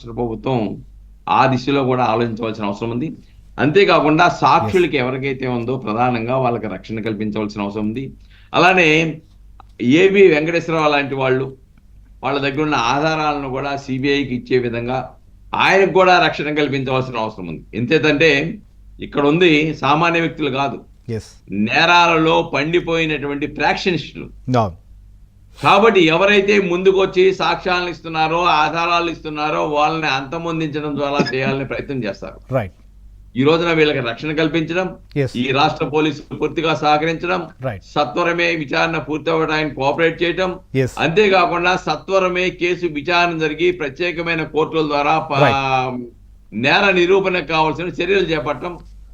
రాష్ట్ర ప్రభుత్వం ఆ దిశలో కూడా ఆలోచించవలసిన అవసరం ఉంది. అంతేకాకుండా ఎస్. సాక్షులకి ఎవరికైతే ఉందో ప్రధానంగా వాళ్ళకి రక్షణ కల్పించవలసిన అవసరం ఉంది. అలానే ఏబి వెంకటేశ్వరరావు లాంటి వాళ్ళు వాళ్ళ దగ్గర ఉన్న ఆధారాలను కూడా సిబిఐకి ఇచ్చే విధంగా ఆయనకు కూడా రక్షణ కల్పించవలసిన అవసరం ఉంది. ఎంతేతంటే ఇక్కడ ఉంది సామాన్య వ్యక్తులు కాదు, ఎస్. నేరాలలో పండిపోయినటువంటి ప్రాక్షనిస్టులు. అవును. కాబట్టి ఎవరైతే ముందుకొచ్చి సాక్ష్యాలను ఇస్తున్నారో ఆధారాలు ఇస్తున్నారో వాళ్ళని అంతమొందించడం ద్వారా చేయాలని ప్రయత్నం చేస్తారు. రైట్. ఈ రోజున వీళ్ళకి రక్షణ కల్పించడం, ఎస్. ఈ రాష్ట్ర పోలీసులు పూర్తిగా సహకరించడం, రైట్. సత్వరమే విచారణ పూర్తవడానికి కోఆపరేట్ చేయటం, ఎస్. అంతేకాకుండా సత్వరమే కేసు విచారణ జరిగి ప్రత్యేకమైన కోర్టుల ద్వారా నేర నిరూపణకు కావాల్సిన చర్యలు చేపట్టడం,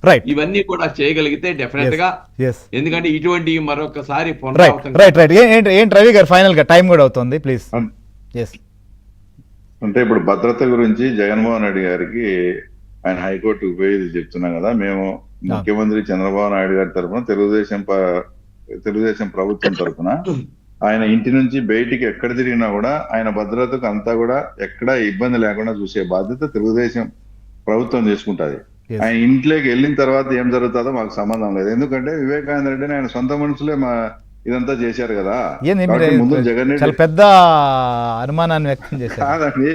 రైట్. ఇవన్నీ కూడా చేయగలిగితే డెఫినెట్ గా, ఎస్. ఎందుకంటే ఇటువంటి మరొకసారి రైట్ పునరావృతం రైట్ రైట్ ఏంటి రవి గారు ఫైనల్ గా టైం కూడా అవుతుంది ప్లీజ్. ఎస్. అంటే ఇప్పుడు భద్రత గురించి జగన్మోహన్ రెడ్డి గారికి ఆయన హైకోర్టుకు పోయి చెప్తున్నాం కదా, మేము ముఖ్యమంత్రి చంద్రబాబు నాయుడు గారి తరఫున తెలుగుదేశం ప్రభుత్వం తరఫున ఆయన ఇంటి నుంచి బయటికి ఎక్కడ తిరిగినా కూడా ఆయన భద్రతకు అంతా కూడా ఎక్కడ ఇబ్బంది లేకుండా చూసే బాధ్యత తెలుగుదేశం ప్రభుత్వం తీసుకుంటది. ఆయన ఇంట్లోకి వెళ్ళిన తర్వాత ఏం జరుగుతుందో మాకు సంబంధం లేదు. ఎందుకంటే వివేకానంద రెడ్డిని ఆయన సొంత మనుషులే ఇదంతా చేశారు కదా. ముందు జగన్ చాలా పెద్ద అనుమానాన్ని వ్యక్తం చేశారు. కాదండి,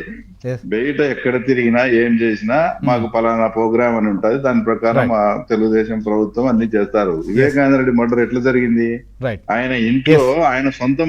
బయట ఎక్కడ తిరిగినా ఏం చేసినా మాకు పలానా ప్రోగ్రామ్ అని ఉంటది, దాని ప్రకారం మా తెలుగుదేశం ప్రభుత్వం అన్ని చేస్తారు. వివేకానంద రెడ్డి మర్డర్ ఎట్లా జరిగింది? ఆయన ఇంట్లో ఆయన సొంత